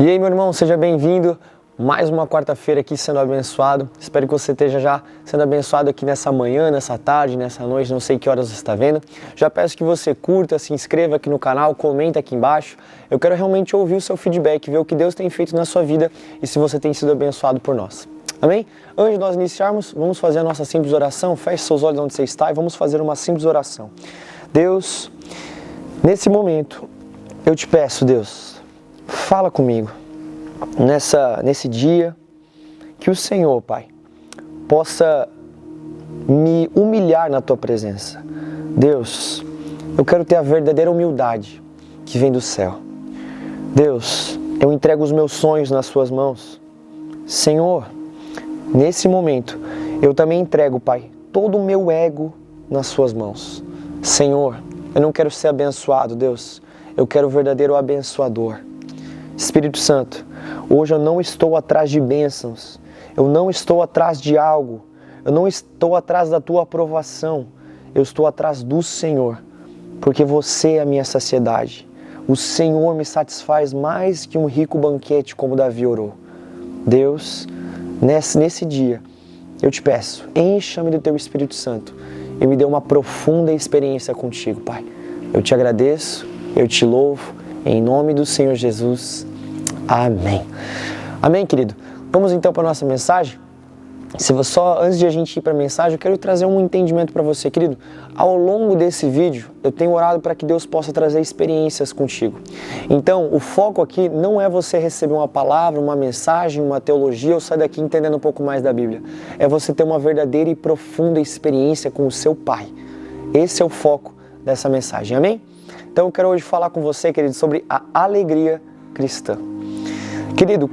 E aí, meu irmão, seja bem-vindo. Mais uma quarta-feira aqui sendo abençoado. Espero que você esteja já sendo abençoado aqui nessa manhã, nessa tarde, nessa noite, não sei que horas você está vendo. Já peço que você curta, se inscreva aqui no canal, comenta aqui embaixo. Eu quero realmente ouvir o seu feedback, ver o que Deus tem feito na sua vida e se você tem sido abençoado por nós. Amém? Antes de nós iniciarmos, vamos fazer a nossa simples oração. Feche seus olhos onde você está e vamos fazer uma simples oração. Deus, nesse momento, eu te peço, Deus, fala comigo. Nesse dia, que o Senhor, Pai, possa me humilhar na Tua presença. Deus, eu quero ter a verdadeira humildade que vem do céu. Deus, eu entrego os meus sonhos nas Suas mãos. Senhor, nesse momento, eu também entrego, Pai, todo o meu ego nas Suas mãos. Senhor, eu não quero ser abençoado, Deus, eu quero o verdadeiro abençoador. Espírito Santo, hoje eu não estou atrás de bênçãos, eu não estou atrás de algo, eu não estou atrás da Tua aprovação, eu estou atrás do Senhor, porque você é a minha saciedade. O Senhor me satisfaz mais que um rico banquete, como Davi orou. Deus, nesse dia, eu te peço, encha-me do Teu Espírito Santo e me dê uma profunda experiência contigo, Pai. Eu te agradeço, eu te louvo, em nome do Senhor Jesus. Amém. Amém, querido? Vamos então para a nossa mensagem? Antes de a gente ir para a mensagem, eu quero trazer um entendimento para você, querido. Ao longo desse vídeo, eu tenho orado para que Deus possa trazer experiências contigo. Então, o foco aqui não é você receber uma palavra, uma mensagem, uma teologia ou sair daqui entendendo um pouco mais da Bíblia. É você ter uma verdadeira e profunda experiência com o seu Pai. Esse é o foco dessa mensagem, amém? Então, eu quero hoje falar com você, querido, sobre a alegria cristã. Querido,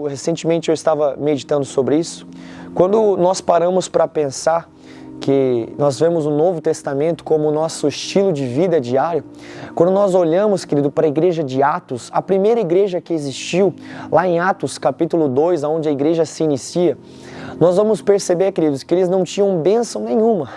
recentemente eu estava meditando sobre isso, quando nós paramos para pensar que nós vemos o Novo Testamento como o nosso estilo de vida diário, quando nós olhamos, querido, para a igreja de Atos, a primeira igreja que existiu, lá em Atos capítulo 2, onde a igreja se inicia, nós vamos perceber, queridos, que eles não tinham bênção nenhuma.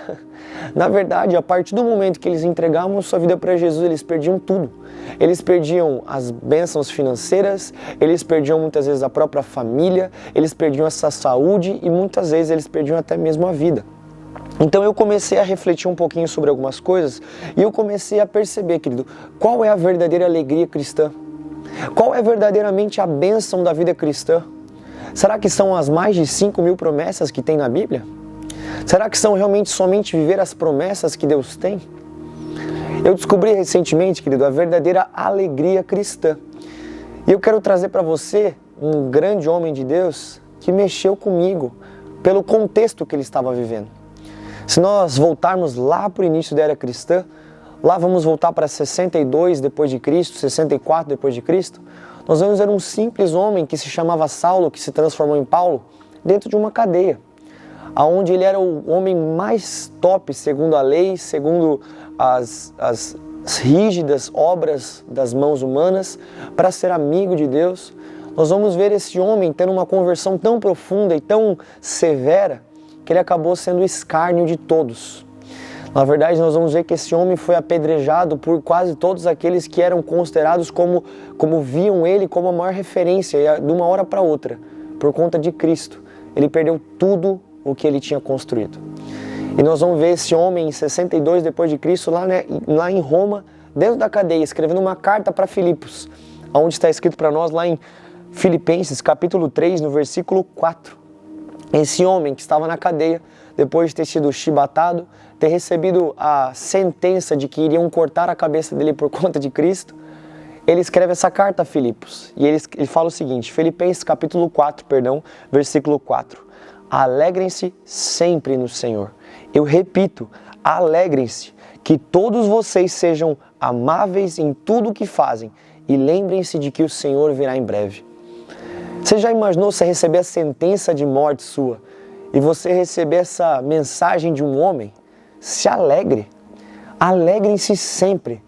Na verdade, a partir do momento que eles entregavam sua vida para Jesus, eles perdiam tudo. Eles perdiam as bênçãos financeiras, eles perdiam muitas vezes a própria família, eles perdiam essa saúde e muitas vezes eles perdiam até mesmo a vida. Então eu comecei a refletir um pouquinho sobre algumas coisas e eu comecei a perceber, querido, qual é a verdadeira alegria cristã? Qual é verdadeiramente a bênção da vida cristã? Será que são as mais de 5.000 promessas que tem na Bíblia? Será que são realmente somente viver as promessas que Deus tem? Eu descobri recentemente, querido, a verdadeira alegria cristã. E eu quero trazer para você um grande homem de Deus que mexeu comigo pelo contexto que ele estava vivendo. Se nós voltarmos lá para o início da era cristã, lá vamos voltar para 62 depois de Cristo, 64 depois de Cristo, nós vamos ver um simples homem que se chamava Saulo, que se transformou em Paulo, dentro de uma cadeia, onde ele era o homem mais top, segundo a lei, segundo as rígidas obras das mãos humanas, para ser amigo de Deus. Nós vamos ver esse homem tendo uma conversão tão profunda e tão severa, que ele acabou sendo o escárnio de todos. Na verdade, nós vamos ver que esse homem foi apedrejado por quase todos aqueles que eram considerados como viam ele como a maior referência, e de uma hora para outra, por conta de Cristo, ele perdeu tudo o que ele tinha construído. E nós vamos ver esse homem em 62 depois de Cristo, lá em Roma, dentro da cadeia, escrevendo uma carta para Filipos, onde está escrito para nós lá em Filipenses, capítulo 3, no versículo 4. Esse homem que estava na cadeia, depois de ter sido chibatado, ter recebido a sentença de que iriam cortar a cabeça dele por conta de Cristo, ele escreve essa carta a Filipos. E ele fala o seguinte, Filipenses capítulo 4, versículo 4. Alegrem-se sempre no Senhor. Eu repito, alegrem-se, que todos vocês sejam amáveis em tudo o que fazem e lembrem-se de que o Senhor virá em breve. Você já imaginou você receber a sentença de morte sua e você receber essa mensagem de um homem? Se alegre, alegrem-se sempre.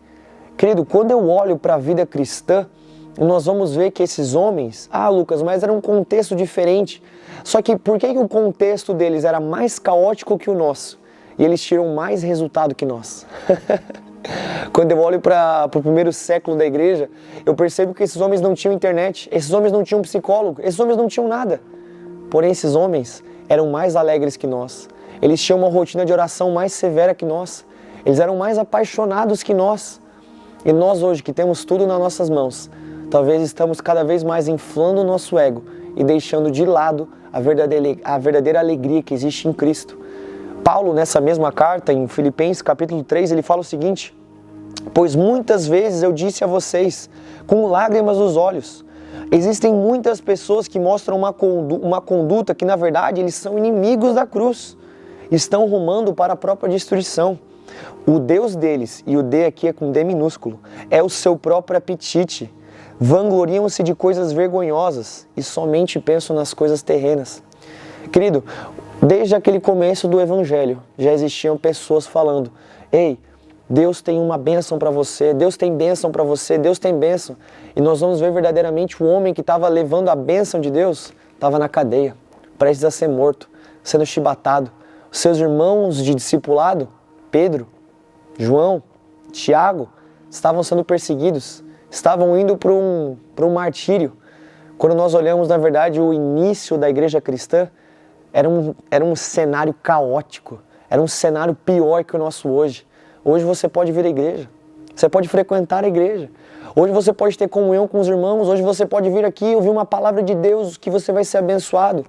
Querido, quando eu olho para a vida cristã, nós vamos ver que esses homens, Lucas, mas era um contexto diferente. Só que por que o contexto deles era mais caótico que o nosso? E eles tiram mais resultado que nós. Quando eu olho para o primeiro século da igreja, eu percebo que esses homens não tinham internet, esses homens não tinham psicólogo, esses homens não tinham nada. Porém, esses homens eram mais alegres que nós. Eles tinham uma rotina de oração mais severa que nós. Eles eram mais apaixonados que nós. E nós hoje, que temos tudo nas nossas mãos, talvez estamos cada vez mais inflando o nosso ego e deixando de lado a verdadeira alegria que existe em Cristo. Paulo, nessa mesma carta, em Filipenses capítulo 3, ele fala o seguinte: pois muitas vezes eu disse a vocês, com lágrimas nos olhos, existem muitas pessoas que mostram uma conduta que na verdade eles são inimigos da cruz, estão rumando para a própria destruição. O Deus deles, e o D aqui é com D minúsculo, é o seu próprio apetite. Vangloriam-se de coisas vergonhosas e somente pensam nas coisas terrenas. Querido, desde aquele começo do Evangelho, já existiam pessoas falando: ei, Deus tem uma bênção para você, Deus tem bênção para você, Deus tem bênção. E nós vamos ver verdadeiramente o homem que estava levando a bênção de Deus, estava na cadeia, prestes a ser morto, sendo chibatado. Os seus irmãos de discipulado, Pedro, João, Tiago, estavam sendo perseguidos, estavam indo para um martírio. Quando nós olhamos, na verdade, o início da igreja cristã, era um cenário caótico, era um cenário pior que o nosso hoje. Hoje você pode vir à igreja, você pode frequentar a igreja, hoje você pode ter comunhão com os irmãos, hoje você pode vir aqui e ouvir uma palavra de Deus que você vai ser abençoado.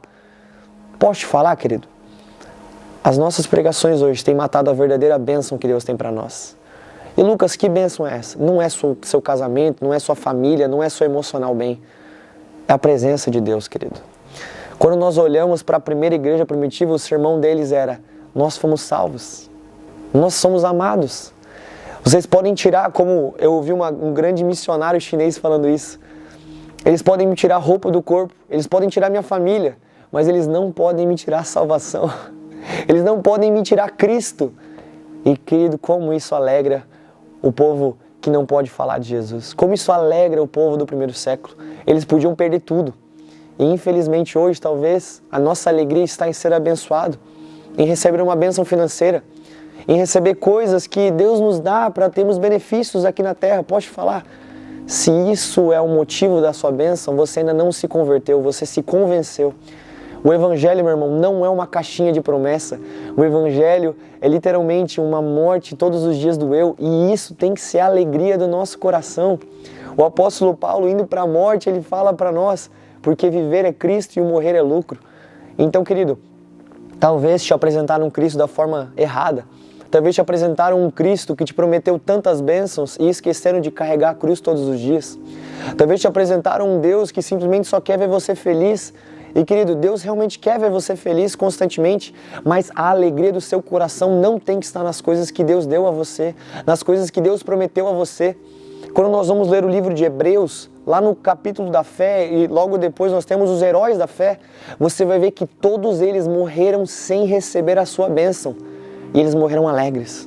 Posso te falar, querido? As nossas pregações hoje têm matado a verdadeira bênção que Deus tem para nós. E Lucas, que bênção é essa? Não é seu casamento, não é sua família, não é seu emocional bem. É a presença de Deus, querido. Quando nós olhamos para a primeira igreja primitiva, o sermão deles era: nós fomos salvos, nós somos amados. Vocês podem tirar, como eu ouvi um grande missionário chinês falando isso, eles podem me tirar a roupa do corpo, eles podem tirar minha família, mas eles não podem me tirar a salvação. Eles não podem me tirar Cristo. E querido, como isso alegra o povo que não pode falar de Jesus. Como isso alegra o povo do primeiro século. Eles podiam perder tudo. E infelizmente hoje, talvez, a nossa alegria está em ser abençoado, em receber uma bênção financeira, em receber coisas que Deus nos dá para termos benefícios aqui na terra. Posso te falar? Se isso é o motivo da sua bênção, você ainda não se converteu, você se convenceu. O Evangelho, meu irmão, não é uma caixinha de promessa. O Evangelho é literalmente uma morte todos os dias do eu, e isso tem que ser a alegria do nosso coração. O apóstolo Paulo, indo para a morte, ele fala para nós: porque viver é Cristo e o morrer é lucro. Então, querido, talvez te apresentaram um Cristo da forma errada. Talvez te apresentaram um Cristo que te prometeu tantas bênçãos e esqueceram de carregar a cruz todos os dias. Talvez te apresentaram um Deus que simplesmente só quer ver você feliz. E querido, Deus realmente quer ver você feliz constantemente, mas a alegria do seu coração não tem que estar nas coisas que Deus deu a você, nas coisas que Deus prometeu a você. Quando nós vamos ler o livro de Hebreus, lá no capítulo da fé, e logo depois nós temos os heróis da fé, você vai ver que todos eles morreram sem receber a sua bênção, e eles morreram alegres.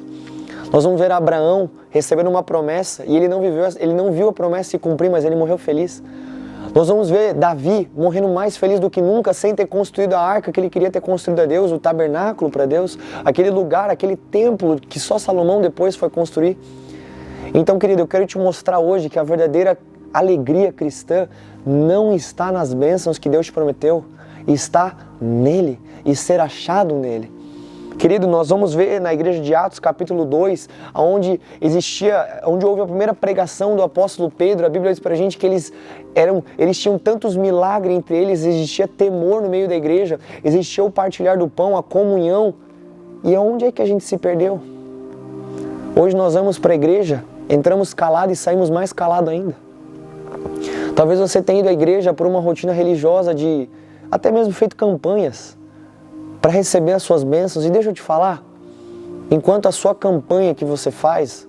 Nós vamos ver Abraão recebendo uma promessa, e ele não viu a promessa se cumprir, mas ele morreu feliz. Nós vamos ver Davi morrendo mais feliz do que nunca, sem ter construído a arca que ele queria ter construído a Deus, o tabernáculo para Deus, aquele lugar, aquele templo que só Salomão depois foi construir. Então, querido, eu quero te mostrar hoje que a verdadeira alegria cristã não está nas bênçãos que Deus te prometeu, está nele e ser achado nele. Querido, nós vamos ver na igreja de Atos, capítulo 2, onde houve a primeira pregação do apóstolo Pedro. A Bíblia diz pra gente que eles tinham tantos milagres entre eles, existia temor no meio da igreja, existia o partilhar do pão, a comunhão. E aonde é que a gente se perdeu? Hoje nós vamos para a igreja, entramos calado e saímos mais calado ainda. Talvez você tenha ido à igreja por uma rotina religiosa de até mesmo feito campanhas para receber as suas bênçãos. E deixa eu te falar, enquanto a sua campanha que você faz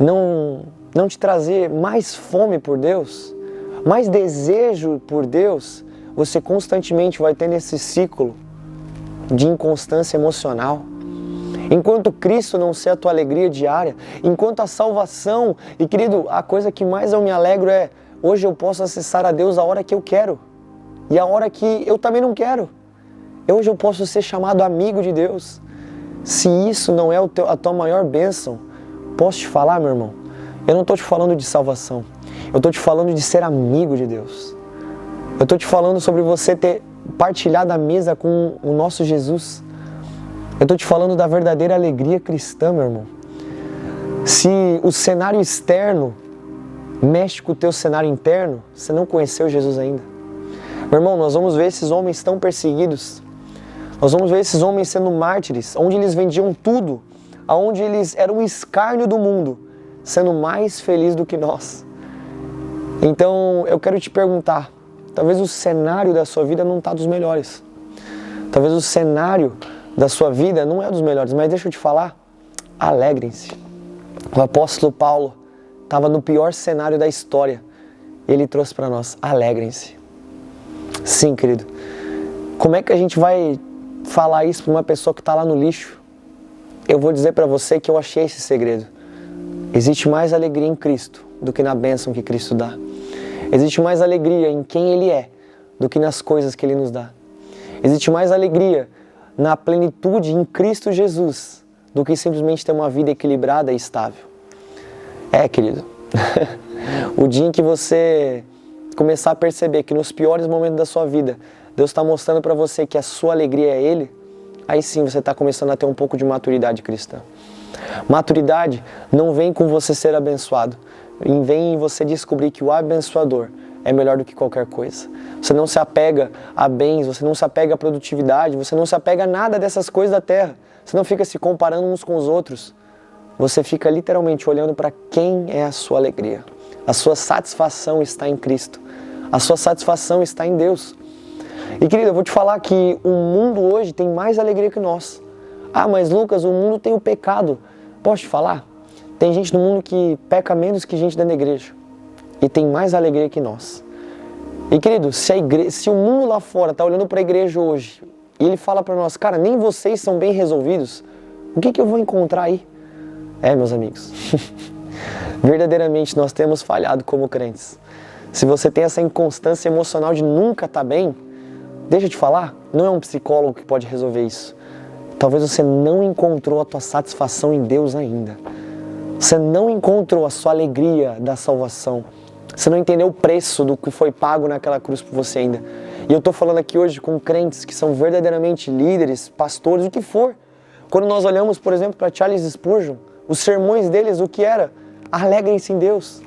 não te trazer mais fome por Deus, mais desejo por Deus, você constantemente vai ter nesse ciclo de inconstância emocional. Enquanto Cristo não ser a tua alegria diária, enquanto a salvação, e querido, a coisa que mais eu me alegro é, hoje eu posso acessar a Deus a hora que eu quero, e a hora que eu também não quero. Hoje eu posso ser chamado amigo de Deus. Se isso não é a tua maior bênção, posso te falar, meu irmão? Eu não estou te falando de salvação. Eu estou te falando de ser amigo de Deus. Eu estou te falando sobre você ter partilhado a mesa com o nosso Jesus. Eu estou te falando da verdadeira alegria cristã, meu irmão. Se o cenário externo mexe com o teu cenário interno, você não conheceu Jesus ainda. Meu irmão, nós vamos ver esses homens tão perseguidos. Nós vamos ver esses homens sendo mártires, onde eles vendiam tudo, onde eles eram o escárnio do mundo, sendo mais felizes do que nós. Então, eu quero te perguntar, talvez o cenário da sua vida não está dos melhores. Talvez o cenário da sua vida não é dos melhores, mas deixa eu te falar, alegrem-se. O apóstolo Paulo estava no pior cenário da história. Ele trouxe para nós, alegrem-se. Sim, querido. Como é que a gente vai falar isso para uma pessoa que está lá no lixo? Eu vou dizer para você que eu achei esse segredo. Existe mais alegria em Cristo do que na bênção que Cristo dá. Existe mais alegria em quem Ele é do que nas coisas que Ele nos dá. Existe mais alegria na plenitude em Cristo Jesus do que simplesmente ter uma vida equilibrada e estável. Querido, o dia em que você começar a perceber que nos piores momentos da sua vida, Deus está mostrando para você que a sua alegria é Ele, aí sim você está começando a ter um pouco de maturidade cristã. Maturidade não vem com você ser abençoado, vem em você descobrir que o abençoador é melhor do que qualquer coisa. Você não se apega a bens, você não se apega à produtividade, você não se apega a nada dessas coisas da terra. Você não fica se comparando uns com os outros. Você fica literalmente olhando para quem é a sua alegria. A sua satisfação está em Cristo. A sua satisfação está em Deus. E querido, eu vou te falar que o mundo hoje tem mais alegria que nós. Ah, mas Lucas, o mundo tem o pecado. Posso te falar? Tem gente no mundo que peca menos que gente dentro da igreja. E tem mais alegria que nós. E querido, se o mundo lá fora está olhando para a igreja hoje e ele fala para nós, cara, nem vocês são bem resolvidos, o que eu vou encontrar aí? Meus amigos, verdadeiramente nós temos falhado como crentes. Se você tem essa inconstância emocional de nunca estar bem, deixa eu te falar, não é um psicólogo que pode resolver isso. Talvez você não encontrou a tua satisfação em Deus ainda. Você não encontrou a sua alegria da salvação. Você não entendeu o preço do que foi pago naquela cruz por você ainda. E eu estou falando aqui hoje com crentes que são verdadeiramente líderes, pastores, o que for. Quando nós olhamos, por exemplo, para Charles Spurgeon, os sermões deles, o que era? Alegrem-se em Deus.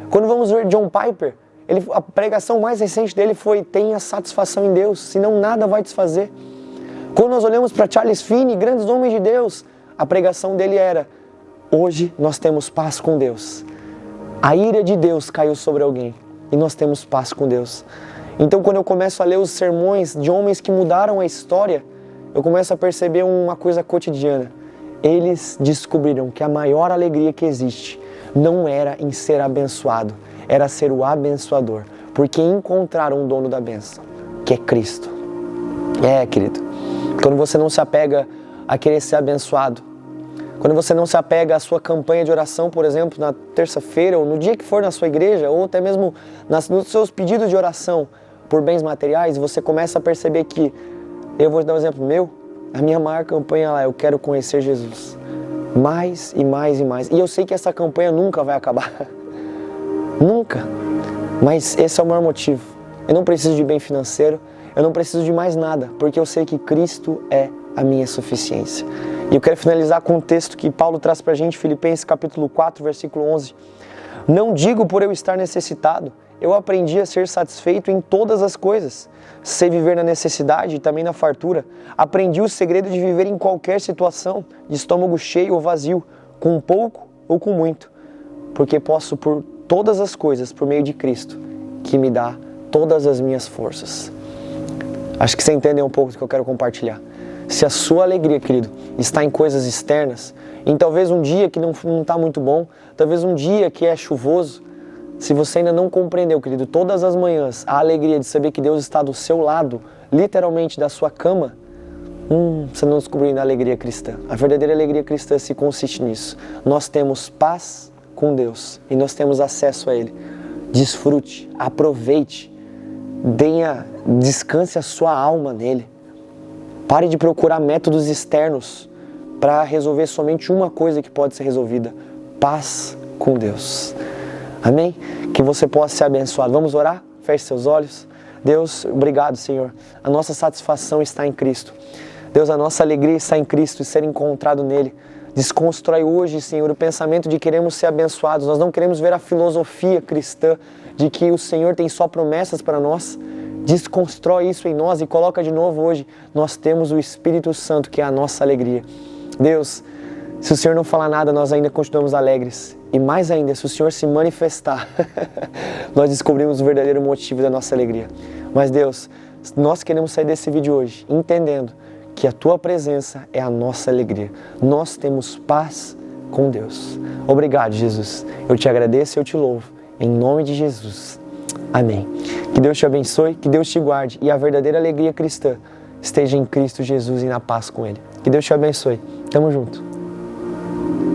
Quando vamos ver John Piper, a pregação mais recente dele foi: tenha satisfação em Deus, senão nada vai desfazer. Quando nós olhamos para Charles Finney, grandes homens de Deus, a pregação dele era: hoje nós temos paz com Deus. A ira de Deus caiu sobre alguém e nós temos paz com Deus. Então, quando eu começo a ler os sermões de homens que mudaram a história, eu começo a perceber uma coisa cotidiana. Eles descobriram que a maior alegria que existe não era em ser abençoado, era ser o abençoador, porque encontraram o dono da bênção, que é Cristo. Querido, quando você não se apega a querer ser abençoado, quando você não se apega à sua campanha de oração, por exemplo, na terça-feira, ou no dia que for na sua igreja, ou até mesmo nos seus pedidos de oração por bens materiais, você começa a perceber que, eu vou dar um exemplo meu, a minha maior campanha lá, eu quero conhecer Jesus. Mais e mais e mais. E eu sei que essa campanha nunca vai acabar. Nunca. Mas esse é o maior motivo. Eu não preciso de bem financeiro, eu não preciso de mais nada, porque eu sei que Cristo é a minha suficiência. E eu quero finalizar com um texto que Paulo traz pra gente, Filipenses capítulo 4, versículo 11. Não digo por eu estar necessitado, eu aprendi a ser satisfeito em todas as coisas. Sei viver na necessidade e também na fartura. Aprendi o segredo de viver em qualquer situação, de estômago cheio ou vazio, com pouco ou com muito. Porque posso por todas as coisas por meio de Cristo, que me dá todas as minhas forças. Acho que você entendeu um pouco do que eu quero compartilhar. Se a sua alegria, querido, está em coisas externas, em talvez um dia que não está muito bom, talvez um dia que é chuvoso, se você ainda não compreendeu, querido, todas as manhãs a alegria de saber que Deus está do seu lado, literalmente da sua cama, você não descobriu ainda a alegria cristã. A verdadeira alegria cristã se consiste nisso. Nós temos paz com Deus e nós temos acesso a Ele. Desfrute, aproveite, descanse a sua alma nele. Pare de procurar métodos externos para resolver somente uma coisa que pode ser resolvida. paz com Deus. Amém? Que você possa ser abençoado. Vamos orar? Feche seus olhos. Deus, obrigado, Senhor. A nossa satisfação está em Cristo. Deus, a nossa alegria está em Cristo e ser encontrado nele. Desconstrói hoje, Senhor, o pensamento de queremos ser abençoados. Nós não queremos ver a filosofia cristã de que o Senhor tem só promessas para nós. Desconstrói isso em nós e coloca de novo hoje. Nós temos o Espírito Santo, que é a nossa alegria. Deus, se o Senhor não falar nada, nós ainda continuamos alegres. E mais ainda, se o Senhor se manifestar, nós descobrimos o verdadeiro motivo da nossa alegria. Mas Deus, nós queremos sair desse vídeo hoje entendendo que a Tua presença é a nossa alegria. Nós temos paz com Deus. Obrigado, Jesus. Eu te agradeço e eu te louvo. Em nome de Jesus. Amém. Que Deus te abençoe, que Deus te guarde e a verdadeira alegria cristã esteja em Cristo Jesus e na paz com Ele. Que Deus te abençoe. Tamo junto.